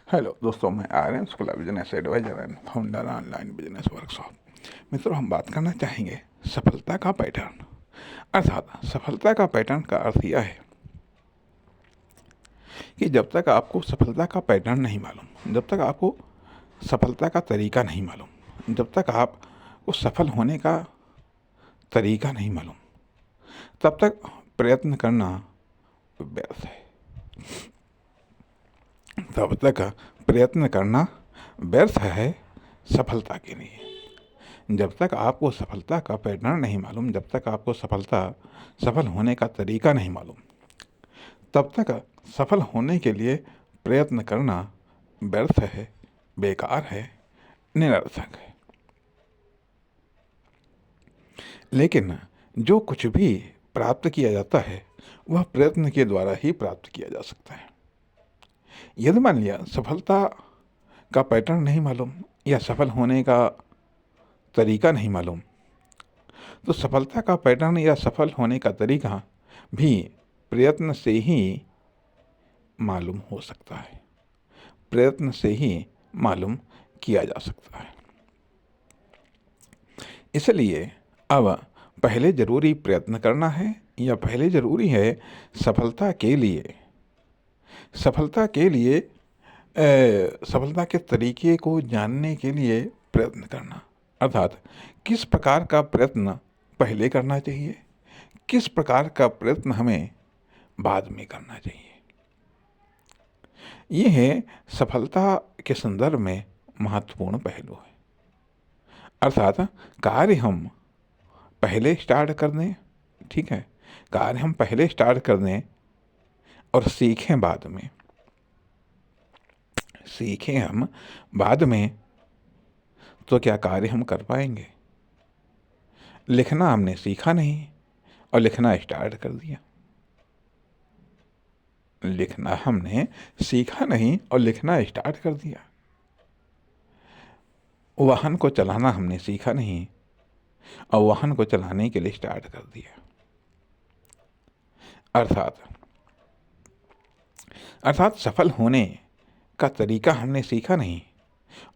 Hello दोस्तों, मैं Aryan Shukla, business adviser and founder online business workshop. मित्रों, हम बात करना चाहेंगे सफलता का पैटर्न। अर्थात सफलता का पैटर्न का अर्थ यह है कि जब तक आपको सफलता का पैटर्न नहीं मालूम, जब तक आपको सफलता का तरीका नहीं मालूम, जब तक आपको सफल होने का तरीका नहीं मालूम, तब तक प्रयत्न करना व्यर्थ है। तब तक प्रयत्न करना व्यर्थ है सफलता के लिए। जब तक आपको सफलता का पैटर्न नहीं मालूम, जब तक आपको सफल होने का तरीका नहीं मालूम, तब तक सफल होने के लिए प्रयत्न करना व्यर्थ है, बेकार है, निरर्थक है। लेकिन जो कुछ भी प्राप्त किया जाता है वह प्रयत्न के द्वारा ही प्राप्त किया जा सकता है। यदि मान लिया सफलता का पैटर्न नहीं मालूम या सफल होने का तरीका नहीं मालूम, तो सफलता का पैटर्न या सफल होने का तरीका भी प्रयत्न से ही मालूम हो सकता है, प्रयत्न से ही मालूम किया जा सकता है। इसलिए अब पहले जरूरी प्रयत्न करना है या पहले जरूरी है सफलता के लिए सफलता के तरीके को जानने के लिए प्रयत्न करना। अर्थात किस प्रकार का प्रयत्न पहले करना चाहिए, किस प्रकार का प्रयत्न हमें बाद में करना चाहिए। ये है सफलता के संदर्भ में महत्वपूर्ण पहलू है। अर्थात कार्य हम पहले स्टार्ट कर दें, ठीक है, कार्य हम पहले स्टार्ट कर दें और सीखें बाद में, तो क्या कार्य हम कर पाएंगे? लिखना हमने सीखा नहीं और लिखना स्टार्ट कर दिया, लिखना हमने सीखा नहीं और लिखना स्टार्ट कर दिया। वाहन को चलाना हमने सीखा नहीं और वाहन को चलाने के लिए स्टार्ट कर दिया। अर्थात सफल होने का तरीका हमने सीखा नहीं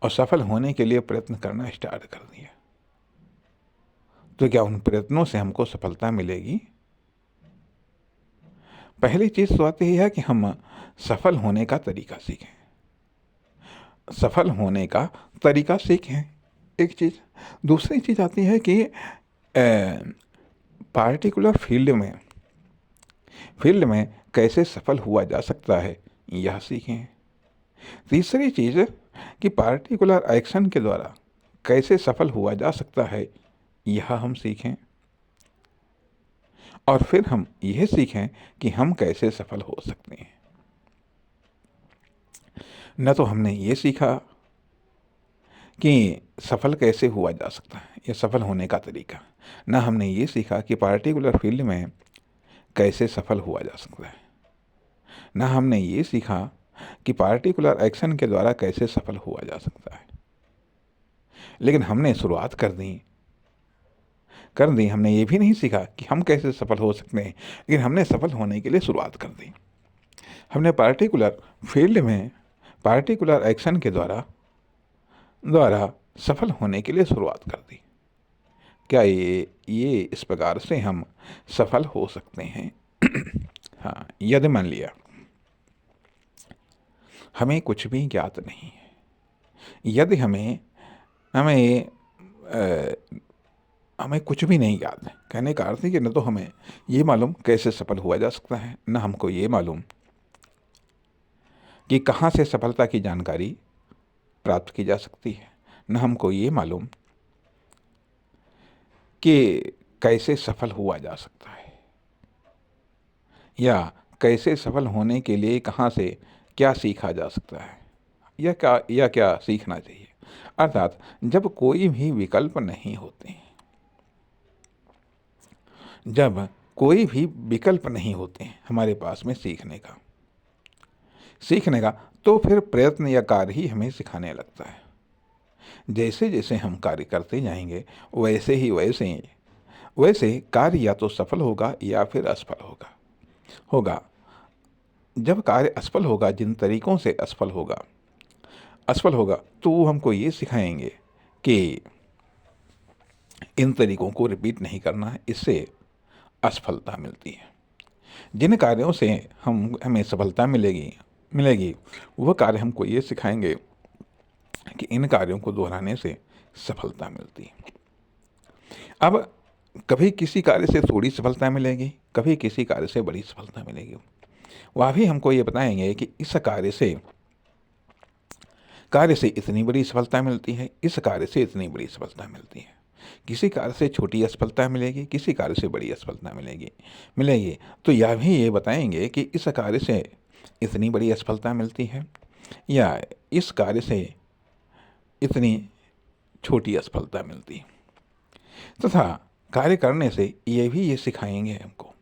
और सफल होने के लिए प्रयत्न करना स्टार्ट कर दिया। तो क्या उन प्रयत्नों से हमको सफलता मिलेगी? पहली चीज तो आती है कि हम सफल होने का तरीका सीखें, सफल होने का तरीका सीखें, एक चीज। दूसरी चीज आती है कि पार्टिकुलर फील्ड में कैसे सफल हुआ जा सकता है, यह सीखें। तीसरी चीज कि पार्टिकुलर एक्शन के द्वारा कैसे सफल हुआ जा सकता है, यह हम सीखें। और फिर हम यह सीखें कि हम कैसे सफल हो सकते हैं। न तो हमने ये सीखा कि सफल कैसे हुआ जा सकता है या सफल होने का तरीका, न हमने ये सीखा कि पार्टिकुलर फील्ड में कैसे सफल हुआ जा सकता है, न हमने ये सीखा कि पार्टिकुलर एक्शन के द्वारा कैसे सफल हुआ जा सकता है। लेकिन हमने शुरुआत कर दी, हमने ये भी नहीं सीखा कि हम कैसे सफल हो सकते हैं, लेकिन हमने सफल होने के लिए शुरुआत कर दी। हमने पार्टिकुलर फील्ड में पार्टिकुलर एक्शन के द्वारा सफल होने के लिए शुरुआत कर दी। क्या ये इस प्रकार से हम सफल हो सकते हैं? हाँ, यदि मान लिया हमें कुछ भी ज्ञात नहीं है, यदि हमें कुछ भी नहीं याद है, कहने का अर्थ है कि न तो हमें ये मालूम कैसे सफल हुआ जा सकता है, न हमको ये मालूम कि कहाँ से सफलता की जानकारी प्राप्त की जा सकती है, न हमको ये मालूम कि कैसे सफल हुआ जा सकता है या कैसे सफल होने के लिए कहाँ से क्या सीखा जा सकता है या क्या सीखना चाहिए। अर्थात जब कोई भी विकल्प नहीं होते, जब कोई भी विकल्प नहीं होते हैं हमारे पास में सीखने का, तो फिर प्रयत्न या कार्य ही हमें सिखाने लगता है। जैसे जैसे हम कार्य करते जाएंगे वैसे कार्य या तो सफल होगा या फिर असफल होगा। जब कार्य असफल होगा, जिन तरीकों से असफल होगा असफल होगा तो वो हमको ये सिखाएंगे कि इन तरीकों को रिपीट नहीं करना है, इससे असफलता मिलती है। जिन कार्यों से हमें सफलता मिलेगी मिलेगी वह कार्य हमको ये सिखाएंगे कि इन कार्यों को दोहराने से सफलता मिलती है। अब कभी किसी कार्य से थोड़ी सफलता मिलेगी, कभी किसी कार्य से बड़ी सफलता मिलेगी। वह भी हमको ये बताएंगे कि इस कार्य से इतनी बड़ी सफलता मिलती है, इस कार्य से इतनी बड़ी सफलता मिलती है। किसी कार्य से छोटी असफलता मिलेगी, किसी कार्य से बड़ी असफलता मिलेगी। तो यह भी ये बताएंगे कि इस कार्य से इतनी बड़ी असफलता मिलती है या इस कार्य से इतनी छोटी असफलता मिलती है। तथा कार्य करने से ये सिखाएंगे हमको,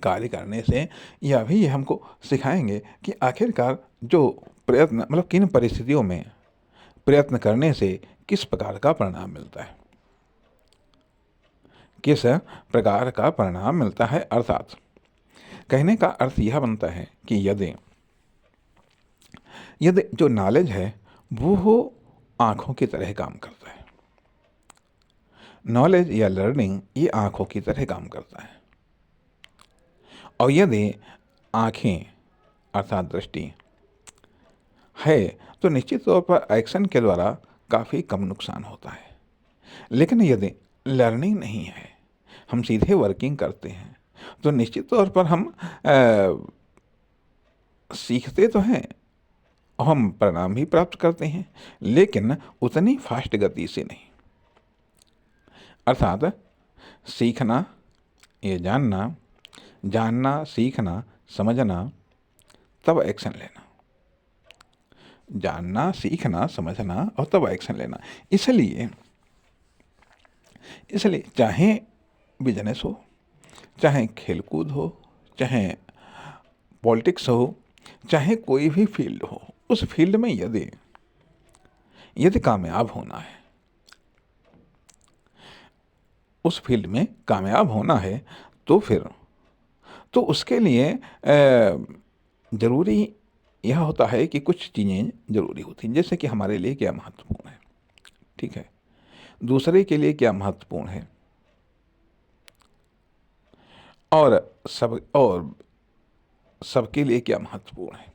कार्य करने से यह भी हमको सिखाएंगे कि आखिरकार जो प्रयत्न मतलब किन परिस्थितियों में प्रयत्न करने से किस प्रकार का परिणाम मिलता है, किस प्रकार का परिणाम मिलता है। अर्थात कहने का अर्थ यह बनता है कि यदि जो नॉलेज है वो आँखों की तरह काम करता है, नॉलेज या लर्निंग ये आँखों की तरह काम करता है, और यदि आँखें अर्थात दृष्टि है तो निश्चित तौर पर एक्शन के द्वारा काफ़ी कम नुकसान होता है। लेकिन यदि लर्निंग नहीं है, हम सीधे वर्किंग करते हैं, तो निश्चित तौर पर हम सीखते तो हैं और हम परिणाम भी प्राप्त करते हैं, लेकिन उतनी फास्ट गति से नहीं। अर्थात सीखना, ये जानना, सीखना, समझना, तब एक्शन लेना, जानना, सीखना, समझना और तब एक्शन लेना। इसलिए चाहे बिजनेस हो, चाहे खेलकूद हो, चाहे पॉलिटिक्स हो, चाहे कोई भी फील्ड हो, उस फील्ड में यदि कामयाब होना है, उस फील्ड में कामयाब होना है तो उसके लिए ज़रूरी यह होता है कि कुछ चीज़ें ज़रूरी होती हैं। जैसे कि हमारे लिए क्या महत्वपूर्ण है, ठीक है, दूसरे के लिए क्या महत्वपूर्ण है, और सबके लिए क्या महत्वपूर्ण है,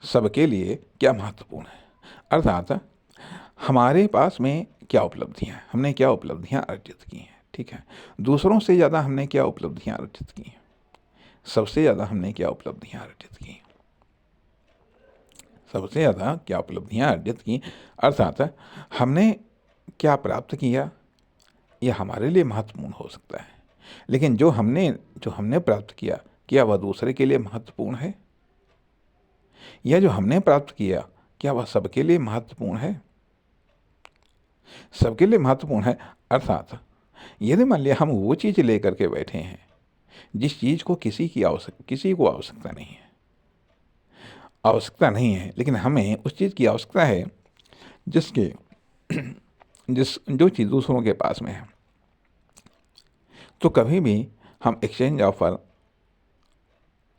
सबके लिए क्या महत्वपूर्ण है। अर्थात हमारे पास में क्या उपलब्धियां हैं, हमने क्या उपलब्धियां अर्जित की हैं, ठीक है, दूसरों से ज़्यादा हमने क्या उपलब्धियां अर्जित की हैं, सबसे ज़्यादा हमने क्या उपलब्धियां अर्जित की, सबसे ज़्यादा क्या उपलब्धियां अर्जित की। अर्थात हमने क्या प्राप्त किया, यह हमारे लिए महत्वपूर्ण हो सकता है, लेकिन जो हमने प्राप्त किया वह दूसरे के लिए महत्वपूर्ण है, या जो हमने प्राप्त किया क्या वह सबके लिए महत्वपूर्ण है, सबके लिए महत्वपूर्ण है। अर्थात यदि मान लिया हम वो चीज़ लेकर के बैठे हैं जिस चीज़ को किसी को आवश्यकता नहीं है, लेकिन हमें उस चीज़ की आवश्यकता है जो चीज़ दूसरों के पास में है, तो कभी भी हम एक्सचेंज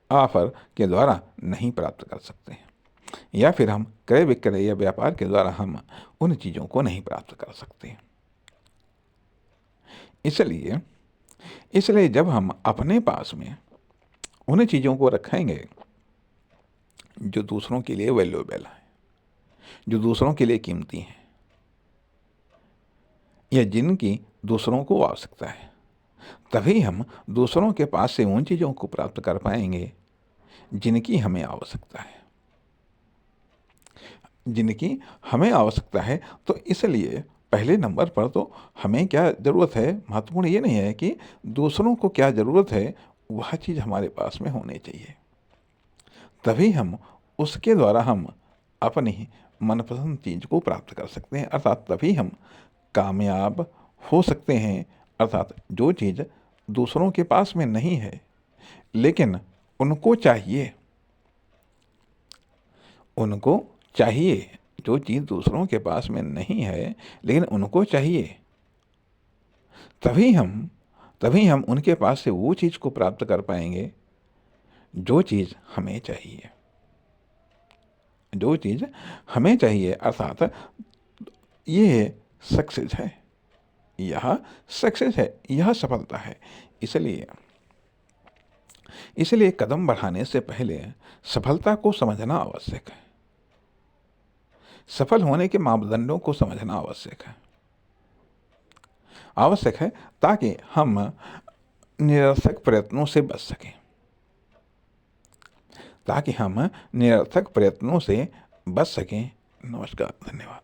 ऑफर के द्वारा नहीं प्राप्त कर सकते हैं, या फिर हम क्रय विक्रय या व्यापार के द्वारा हम उन चीज़ों को नहीं प्राप्त कर सकते। इसलिए जब हम अपने पास में उन चीज़ों को रखेंगे जो दूसरों के लिए वैल्यूएबल है, जो दूसरों के लिए कीमती हैं, या जिनकी दूसरों को आवश्यकता है, तभी हम दूसरों के पास से उन चीज़ों को प्राप्त कर पाएंगे जिनकी हमें आवश्यकता है, जिनकी हमें आवश्यकता है। तो इसलिए पहले नंबर पर तो हमें क्या ज़रूरत है, महत्वपूर्ण ये नहीं है कि दूसरों को क्या ज़रूरत है, वह चीज़ हमारे पास में होनी चाहिए, तभी हम उसके द्वारा हम अपनी मनपसंद चीज़ को प्राप्त कर सकते हैं, अर्थात तभी हम कामयाब हो सकते हैं। अर्थात जो चीज़ दूसरों के पास में नहीं है लेकिन उनको चाहिए, जो चीज़ दूसरों के पास में नहीं है लेकिन उनको चाहिए, तभी हम उनके पास से वो चीज़ को प्राप्त कर पाएंगे जो चीज़ हमें चाहिए। जो चीज़ हमें चाहिए, अर्थात ये सक्सेस है, यह सक्सेस है, यह सफलता है। इसलिए इसलिए कदम बढ़ाने से पहले सफलता को समझना आवश्यक है, सफल होने के मापदंडों को समझना आवश्यक है, ताकि हम निरर्थक प्रयत्नों से बच सकें, ताकि हम निरर्थक प्रयत्नों से बच सकें। नमस्कार, धन्यवाद।